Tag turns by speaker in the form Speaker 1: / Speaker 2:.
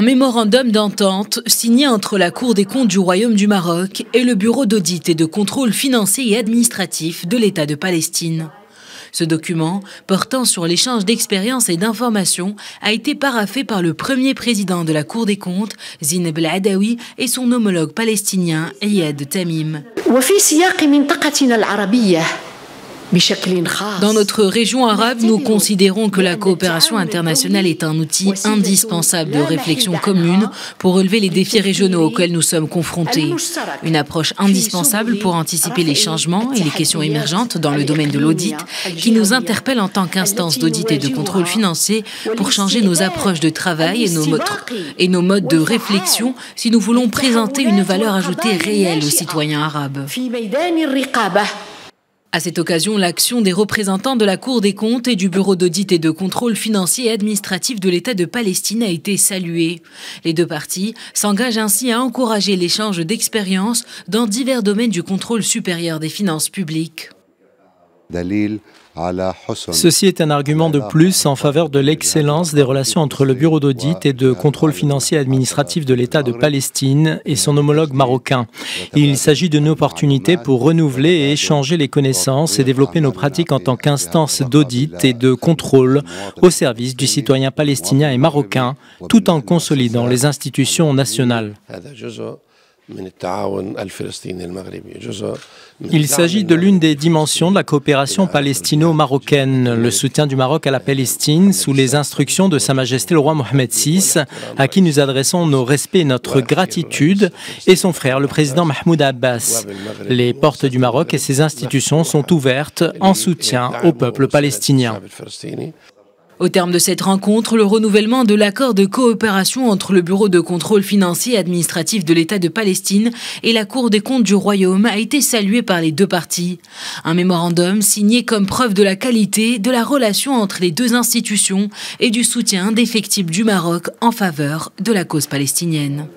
Speaker 1: Un mémorandum d'entente signé entre la Cour des comptes du Royaume du Maroc et le Bureau d'audit et de contrôle financier et administratif de l'État de Palestine. Ce document, portant sur l'échange d'expériences et d'informations, a été paraphé par le premier président de la Cour des comptes, Zineb El Adawi, et son homologue palestinien, Iyad Tamim. Dans notre région arabe, nous considérons que la coopération internationale est un outil indispensable de réflexion commune pour relever les défis régionaux auxquels nous sommes confrontés. Une approche indispensable pour anticiper les changements et les questions émergentes dans le domaine de l'audit qui nous interpellent en tant qu'instance d'audit et de contrôle financier pour changer nos approches de travail et nos modes de réflexion si nous voulons présenter une valeur ajoutée réelle aux citoyens arabes. À cette occasion, l'action des représentants de la Cour des comptes et du Bureau d'audit et de contrôle financier et administratif de l'État de Palestine a été saluée. Les deux parties s'engagent ainsi à encourager l'échange d'expériences dans divers domaines du contrôle supérieur des finances publiques.
Speaker 2: Ceci est un argument de plus en faveur de l'excellence des relations entre le Bureau d'audit et de contrôle financier et administratif de l'État de Palestine et son homologue marocain. Il s'agit d'une opportunité pour renouveler et échanger les connaissances et développer nos pratiques en tant qu'instance d'audit et de contrôle au service du citoyen palestinien et marocain, tout en consolidant les institutions nationales. Il s'agit de l'une des dimensions de la coopération palestino-marocaine, le soutien du Maroc à la Palestine sous les instructions de Sa Majesté le roi Mohamed VI, à qui nous adressons nos respects et notre gratitude, et son frère, le président Mahmoud Abbas. Les portes du Maroc et ses institutions sont ouvertes en soutien au peuple palestinien.
Speaker 1: Au terme de cette rencontre, le renouvellement de l'accord de coopération entre le Bureau de contrôle financier et administratif de l'État de Palestine et la Cour des comptes du Royaume a été salué par les deux parties. Un mémorandum signé comme preuve de la qualité de la relation entre les deux institutions et du soutien indéfectible du Maroc en faveur de la cause palestinienne.